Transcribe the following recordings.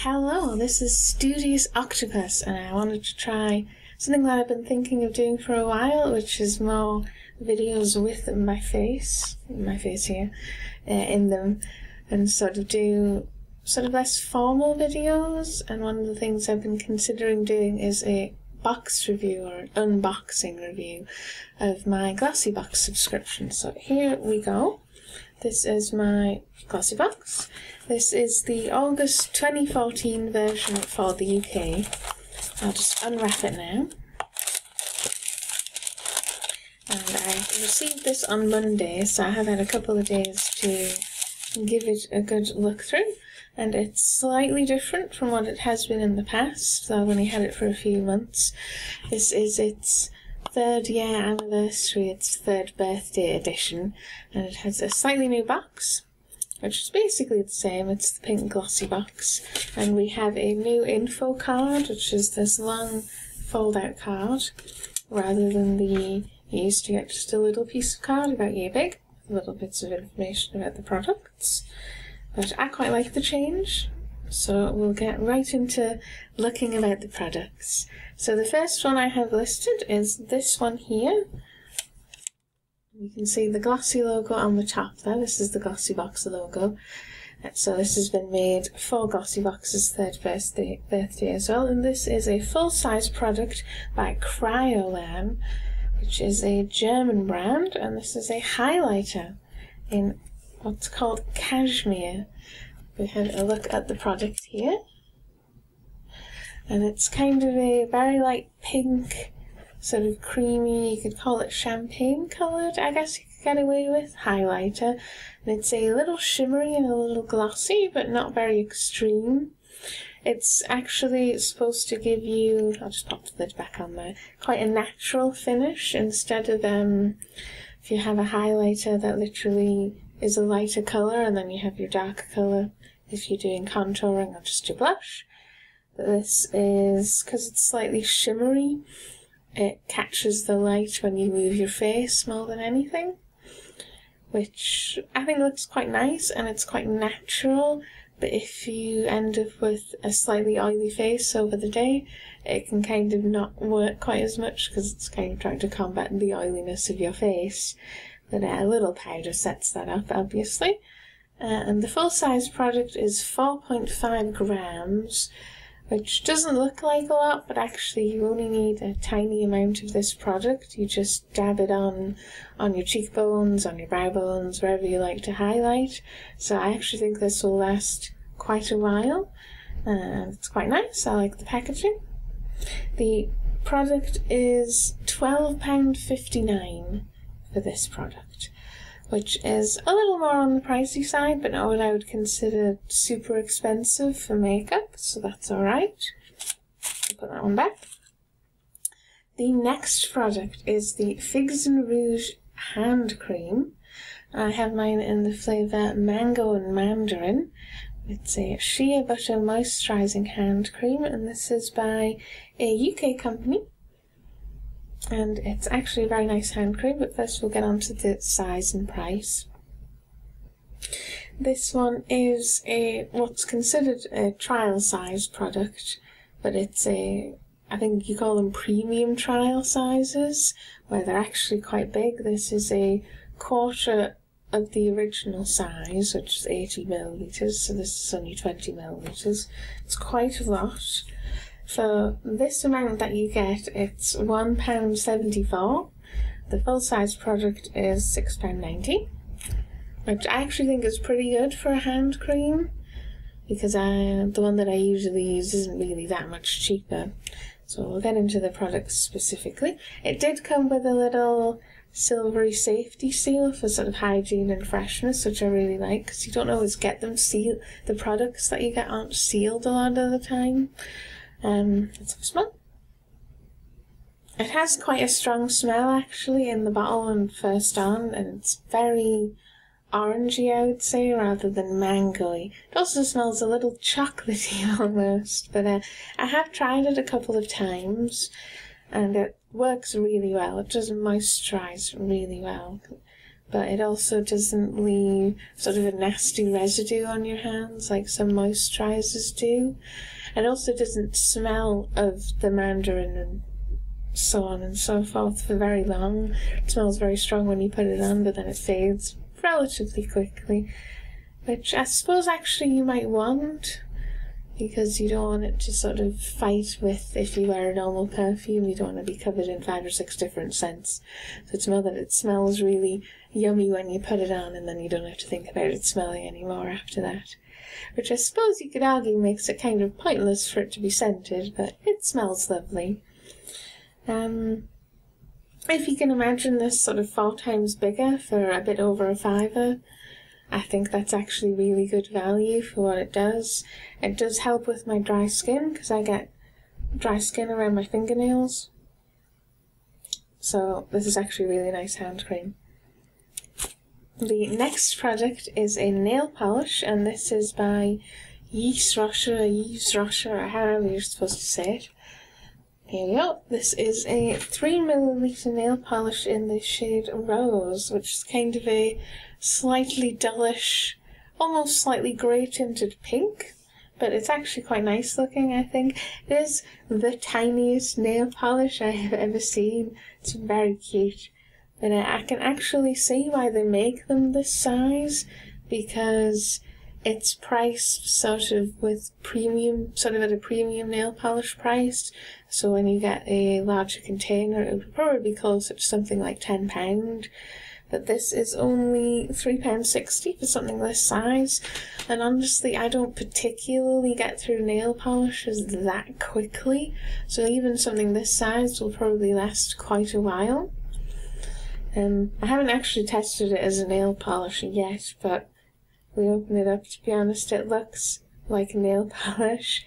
Hello, this is Studious Octopus, and I wanted to try something that I've been thinking of doing for a while, which is more videos with my face here, in them, and sort of do less formal videos. And one of the things I've been considering doing is a box review or an unboxing review of my GlossyBox subscription. So here we go. This is my GlossyBox. This is the August 2014 version for the UK. I'll just unwrap it now. And I received this on Monday, so I have had a couple of days to give it a good look through. And it's slightly different from what it has been in the past, so I've only had it for a few months. This is its third year anniversary, its third birthday edition, and it has a slightly new box, which is basically the same. It's the pink glossy box, and we have a new info card, which is this long fold-out card, rather than you used to get just a little piece of card about yay big, with little bits of information about the products. But I quite like the change, so we'll get right into looking about the products. So the first one I have listed is this one here. You can see the Glossy logo on the top there. This is the GlossyBox logo. So this has been made for GlossyBox's third birthday as well. And this is a full-size product by Kryolan, which is a German brand. And this is a highlighter in what's called cashmere. We have a look at the product here. And it's kind of a very light pink, sort of creamy, you could call it champagne coloured, I guess you could get away with, highlighter. And it's a little shimmery and a little glossy, but not very extreme. It's actually supposed to give you, I'll just pop the lid back on there, quite a natural finish, instead of if you have a highlighter that literally is a lighter colour and then you have your darker colour if you're doing contouring or just your blush. But this is, because it's slightly shimmery, it catches the light when you move your face more than anything, which I think looks quite nice and it's quite natural. But if you end up with a slightly oily face over the day, it can kind of not work quite as much because it's kind of trying to combat the oiliness of your face. But a little powder sets that up, obviously. And the full-size product is 4.5 grams, which doesn't look like a lot, but actually you only need a tiny amount of this product. You just dab it on your cheekbones, on your brow bones, wherever you like to highlight. So I actually think this will last quite a while, and it's quite nice. I like the packaging. The product is £12.59 for this product, which is a little more on the pricey side, but not what I would consider super expensive for makeup, so that's alright. I'll put that one back. The next product is the Figs and Rouge hand cream. I have mine in the flavour Mango and Mandarin. It's a shea butter moisturising hand cream, and this is by a UK company. And it's actually a very nice hand cream, but first we'll get on to the size and price. This one is what's considered a trial size product, but it's I think you call them premium trial sizes, where they're actually quite big. This is a quarter of the original size, which is 80 millilitres, so this is only 20 millilitres. It's quite a lot. For this amount that you get, it's £1.74. The full-size product is £6.90, which I actually think is pretty good for a hand cream, because the one that I usually use isn't really that much cheaper. So we'll get into the product specifically. It did come with a little silvery safety seal for sort of hygiene and freshness, which I really like, because you don't always get them sealed. The products that you get aren't sealed a lot of the time. Let's have a smell. It has quite a strong smell actually in the bottle and first on, and it's very orangey, I would say, rather than mangoey. It also smells a little chocolatey almost, but I have tried it a couple of times and it works really well. It does moisturise really well. but it also doesn't leave sort of a nasty residue on your hands like some moisturizers do. It also doesn't smell of the mandarin and so on and so forth for very long. It smells very strong when you put it on, but then it fades relatively quickly, which I suppose actually you might want, because you don't want it to sort of fight with, if you wear a normal perfume, you don't want to be covered in 5 or 6 different scents. So to know that it smells really yummy when you put it on, and then you don't have to think about it smelling anymore after that. Which I suppose you could argue makes it kind of pointless for it to be scented, but it smells lovely. If you can imagine this sort of 4 times bigger for a bit over a £5, I think that's actually really good value for what it does. It does help with my dry skin, because I get dry skin around my fingernails. So this is actually a really nice hand cream. The next product is a nail polish, and this is by Yves Rocher, or however you're supposed to say it. Here we go. This is a 3ml nail polish in the shade Rose, which is kind of a slightly dullish, almost slightly grey tinted pink, but it's actually quite nice looking, I think. It is the tiniest nail polish I have ever seen. It's very cute. And I can actually see why they make them this size, because it's priced sort of with premium, sort of at a premium nail polish price. So when you get a larger container, it would probably be closer to something like £10. But this is only £3.60 for something this size. And honestly, I don't particularly get through nail polishes that quickly. So even something this size will probably last quite a while. I haven't actually tested it as a nail polish yet, but we open it up, to be honest, it looks like a nail polish.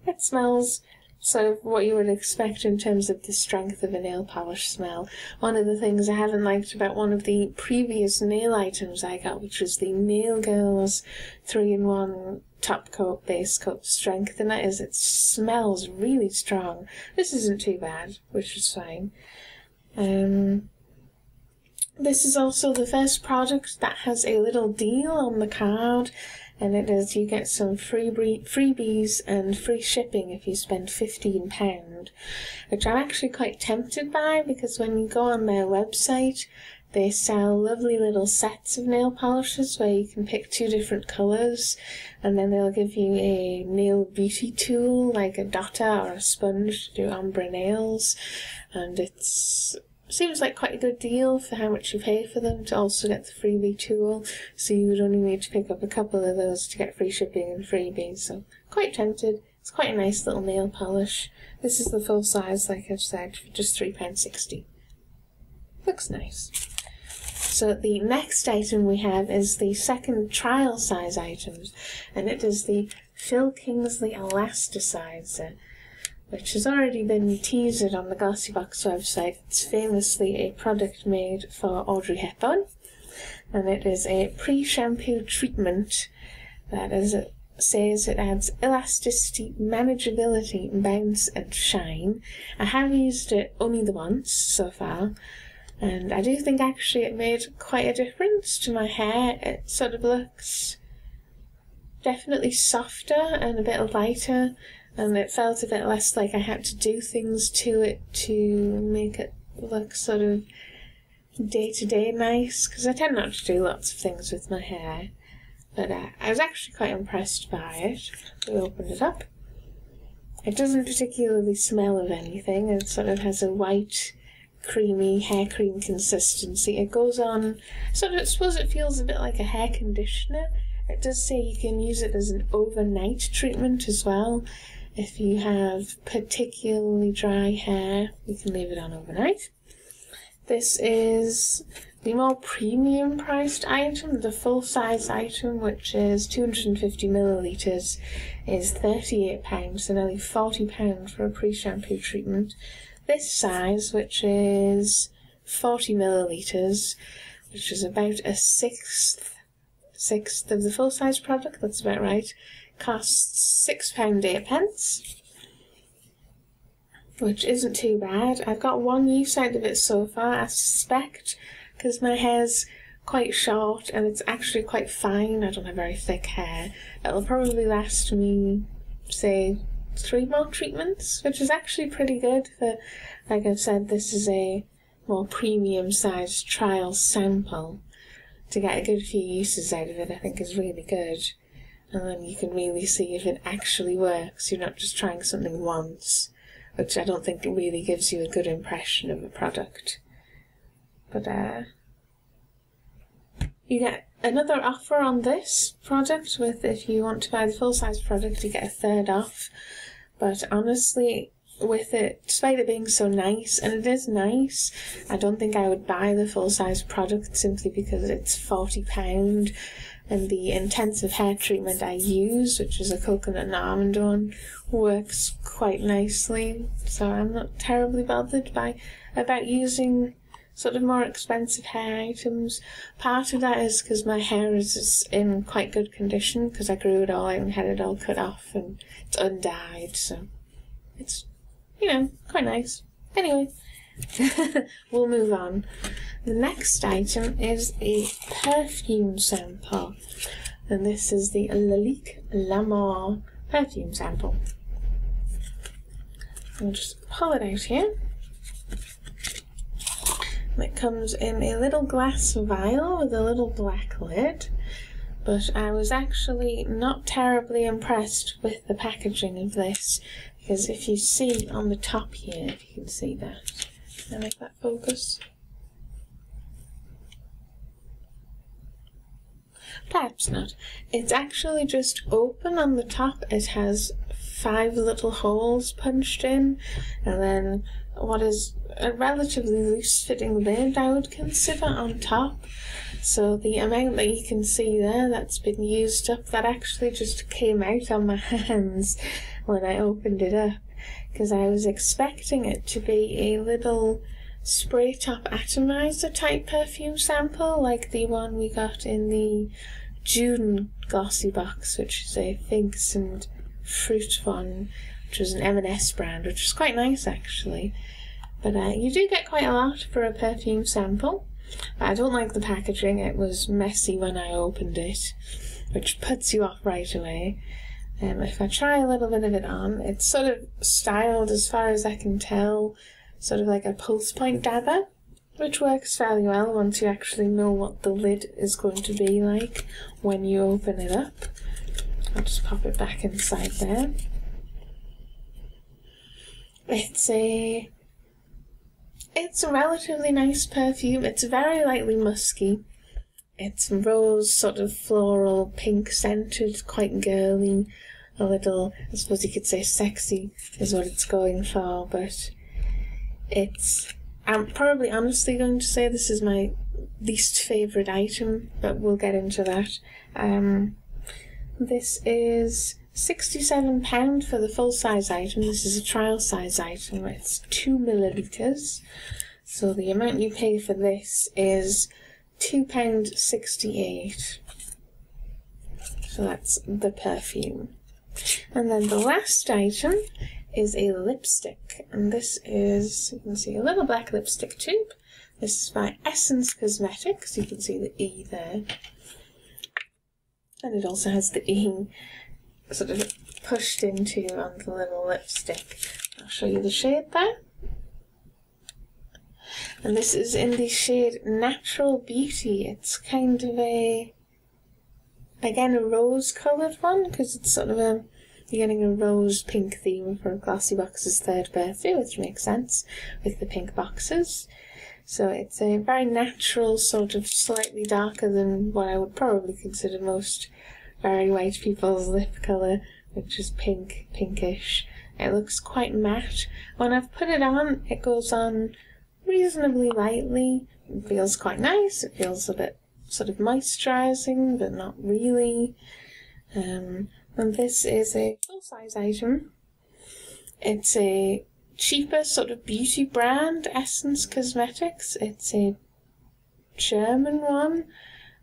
It smells sort of what you would expect in terms of the strength of a nail polish smell. One of the things I haven't liked about one of the previous nail items I got, which was the Nail Girls 3-in-1 top coat, base coat strengthener, is it smells really strong. This isn't too bad, which is fine. This is also the first product that has a little deal on the card, and it is you get some freebies and free shipping if you spend £15, which I'm actually quite tempted by, because when you go on their website, they sell lovely little sets of nail polishes where you can pick 2 different colours, and then they'll give you a nail beauty tool like a dotter or a sponge to do ombre nails, and seems like quite a good deal for how much you pay for them to also get the freebie tool, so you would only need to pick up a couple of those to get free shipping and freebies, so quite tempted. It's quite a nice little nail polish. This is the full size, like I've said, for just £3.60. Looks nice. So the next item we have is the second trial size item, and it is the Kingsley Elasticizer, which has already been teased on the GlossyBox website. It's famously a product made for Audrey Hepburn, and it is a pre-shampoo treatment that, as it says, it adds elasticity, manageability, bounce and shine. I have used it only the once so far, and I do think actually it made quite a difference to my hair. It sort of looks definitely softer and a bit lighter, and it felt a bit less like I had to do things to it to make it look sort of day-to-day nice, because I tend not to do lots of things with my hair. But I was actually quite impressed by it. We opened it up. It doesn't particularly smell of anything. It sort of has a white, creamy hair cream consistency. It goes on, sort of, I suppose it feels a bit like a hair conditioner. It does say you can use it as an overnight treatment as well. If you have particularly dry hair, you can leave it on overnight. This is the more premium priced item. The full size item, which is 250ml, is £38, so nearly £40 for a pre-shampoo treatment. This size, which is 40ml, which is about a sixth of the full size product, that's about right, costs £6.08, which isn't too bad. I've got one use out of it so far. I suspect, because my hair's quite short and it's actually quite fine. I don't have very thick hair. It'll probably last me, say, 3 more treatments, which is actually pretty good for, like I've said, this is a more premium sized trial sample. To get a good few uses out of it, I think is really good. And then you can really see if it actually works. You're not just trying something once, which I don't think really gives you a good impression of a product. But you get another offer on this product with, if you want to buy the full-size product, you get a third off. But honestly, with it, despite it being so nice, and it is nice, I don't think I would buy the full-size product simply because it's £40, and the intensive hair treatment I use, which is a coconut and almond one, works quite nicely. So I'm not terribly bothered about using sort of more expensive hair items. Part of that is because my hair is in quite good condition, because I grew it all out and had it all cut off, and it's undyed, so it's, you know, quite nice. Anyway, we'll move on. The next item is a perfume sample, and this is the Lalique L'Amour perfume sample. I'll just pull it out here. It comes in a little glass vial with a little black lid, but I was actually not terribly impressed with the packaging of this, because if you see on the top here, if you can see that, can I make that focus? Perhaps not. It's actually just open on the top. It has 5 little holes punched in, and then what is a relatively loose-fitting lid, I would consider, on top. So the amount that you can see there that's been used up, that actually just came out on my hands when I opened it up, because I was expecting it to be a little spray top atomizer type perfume sample, like the one we got in the June GlossyBox, which is a figs and fruit one, which was an M&S brand, which was quite nice actually. But you do get quite a lot for a perfume sample. I don't like the packaging. It was messy when I opened it, which puts you off right away. If I try a little bit of it on, it's sort of styled, as far as I can tell, sort of like a pulse point dabber, which works fairly well once you actually know what the lid is going to be like when you open it up. I'll just pop it back inside there. It's a relatively nice perfume. It's very lightly musky. It's rose, sort of floral, pink scented, quite girly, a little, I suppose you could say sexy is what it's going for, but I'm probably honestly going to say this is my least favourite item, but we'll get into that. This is £67 for the full-size item. This is a trial-size item. It's 2 millilitres. So the amount you pay for this is £2.68. So that's the perfume. And then the last item is a lipstick. And this is, you can see, a little black lipstick tube. This is by Essence Cosmetics. You can see the E there. And it also has the E sort of pushed into on the little lipstick. I'll show you the shade there. And this is in the shade Natural Beauty. It's kind of a, again, a rose-coloured one, because it's sort of a, you're getting a rose pink theme for GlossyBox's 3rd birthday, which makes sense with the pink boxes. So it's a very natural, sort of slightly darker than what I would probably consider most very white people's lip colour, which is pink, pinkish. It looks quite matte. When I've put it on, it goes on reasonably lightly. It feels quite nice. It feels a bit sort of moisturising, but not really. And this is a full-size item. It's a cheaper sort of beauty brand, Essence Cosmetics. It's a German one,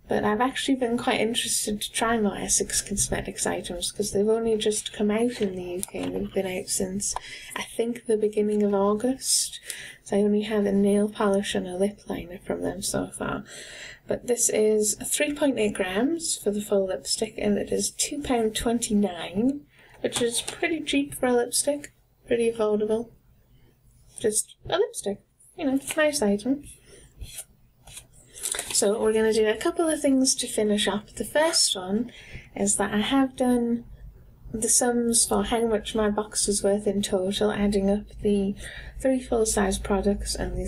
but I've actually been quite interested to try more Essex Cosmetics items because they've only just come out in the UK. They've been out since, I think, the beginning of August. So I only have a nail polish and a lip liner from them so far. But this is 3.8 grams for the full lipstick, and it is £2.29, which is pretty cheap for a lipstick. Pretty affordable. Just a lipstick. You know, nice item. So we're going to do a couple of things to finish up. The first one is that I have done the sums for how much my box was worth in total, adding up the 3 full-size products and the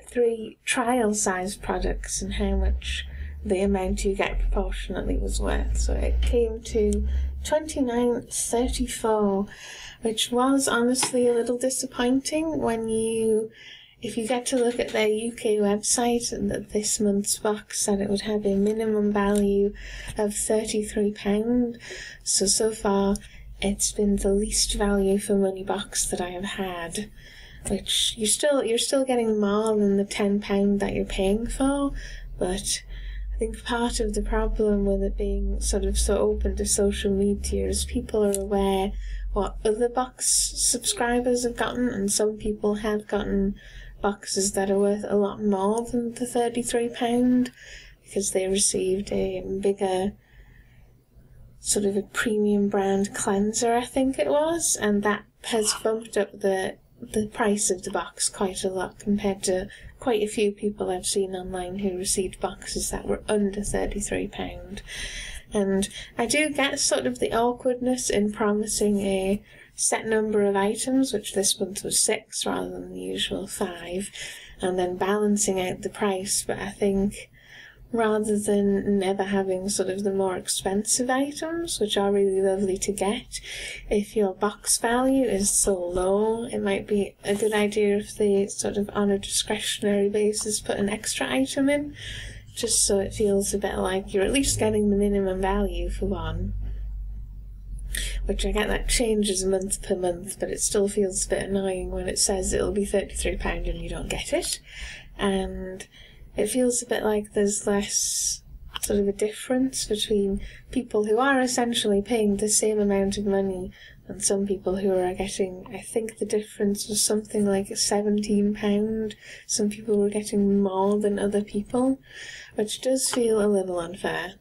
3 trial-size products, and how much the amount you get proportionately was worth. So it came to £29.34, which was honestly a little disappointing when if you get to look at their UK website, and that this month's box said it would have a minimum value of £33. So far it's been the least value for money box that I have had, which you're still getting more than the £10 that you're paying for, but I think part of the problem with it being sort of so open to social media is people are aware what other box subscribers have gotten, and some people have gotten boxes that are worth a lot more than the £33 because they received a bigger sort of a premium brand cleanser, I think it was, and that has bumped up the price of the box quite a lot compared to quite a few people I've seen online who received boxes that were under £33. And I do get sort of the awkwardness in promising a set number of items, which this month was 6 rather than the usual 5, and then balancing out the price. But I think rather than never having sort of the more expensive items, which are really lovely to get, if your box value is so low, it might be a good idea if they sort of on a discretionary basis put an extra item in, just so it feels a bit like you're at least getting the minimum value for one. Which I get that changes month per month, but it still feels a bit annoying when it says it'll be £33 and you don't get it. And it feels a bit like there's less sort of a difference between people who are essentially paying the same amount of money and some people who are getting, I think the difference was something like £17. Some people were getting more than other people, which does feel a little unfair.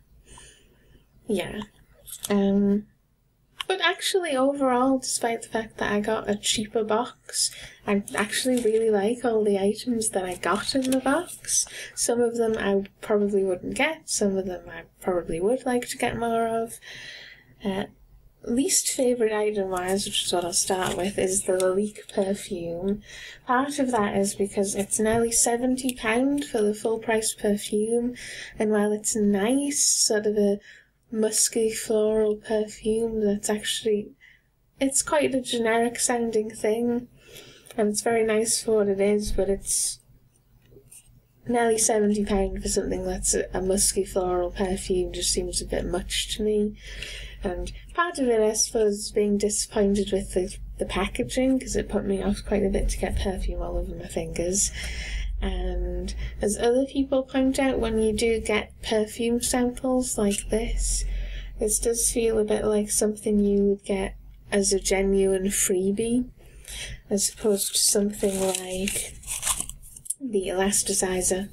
Yeah. But actually, overall, despite the fact that I got a cheaper box, I actually really like all the items that I got in the box. Some of them I probably wouldn't get, some of them I probably would like to get more of. Least favourite item-wise, which is what I'll start with, is the Lalique perfume. Part of that is because it's nearly £70 for the full-price perfume, and while it's nice, sort of a musky floral perfume that's actually, it's quite a generic sounding thing and it's very nice for what it is, but it's nearly £70 for something that's a musky floral perfume just seems a bit much to me. And part of it, I suppose, is being disappointed with the packaging, because it put me off quite a bit to get perfume all over my fingers. And as other people point out, when you do get perfume samples like this does feel a bit like something you would get as a genuine freebie, as opposed to something like the Elasticizer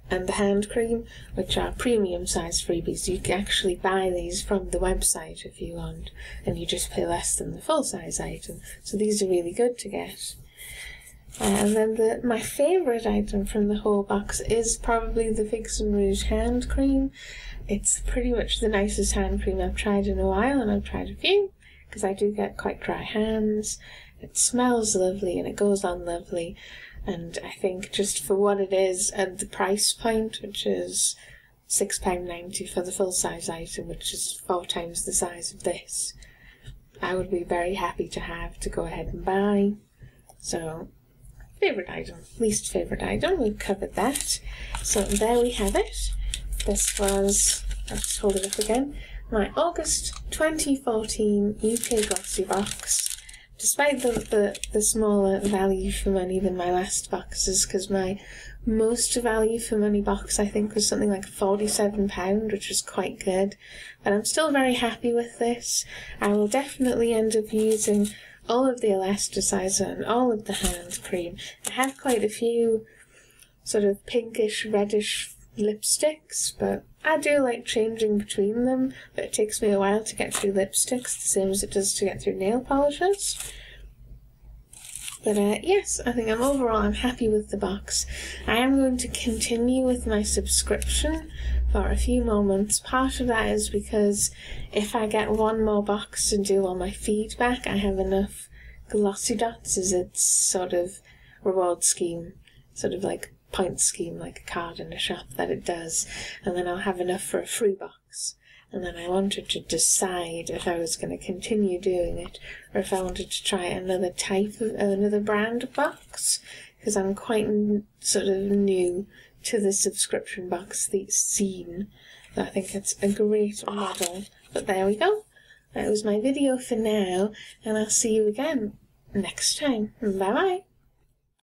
and the hand cream, which are premium size freebies. You can actually buy these from the website if you want, and you just pay less than the full size item. So these are really good to get. And then my favourite item from the whole box is probably the Fix and Rouge hand cream. It's pretty much the nicest hand cream I've tried in a while, and I've tried a few, because I do get quite dry hands. It smells lovely and it goes on lovely, and I think just for what it is and the price point, which is £6.90 for the full size item, which is 4 times the size of this, I would be very happy to go ahead and buy. So, favourite item, least favourite item, we've covered that. So there we have it. This was, I'll just hold it up again, my August 2014 UK GlossyBox. Despite the smaller value for money than my last boxes, because my most value for money box, I think, was something like £47, which was quite good. But I'm still very happy with this. I will definitely end up using all of the Elasticizer and all of the hand cream. I have quite a few sort of pinkish, reddish lipsticks, but I do like changing between them, but it takes me a while to get through lipsticks, the same as it does to get through nail polishes. But yes, I think I'm happy with the box. I am going to continue with my subscription for a few more months. Part of that is because if I get one more box and do all my feedback, I have enough glossy dots as its sort of reward scheme, sort of like point scheme, like a card in a shop that it does, and then I'll have enough for a free box. And then I wanted to decide if I was going to continue doing it or if I wanted to try another brand of box, because I'm quite sort of new to the subscription box, the Scene. I think it's a great model. But there we go. That was my video for now, and I'll see you again next time. Bye bye.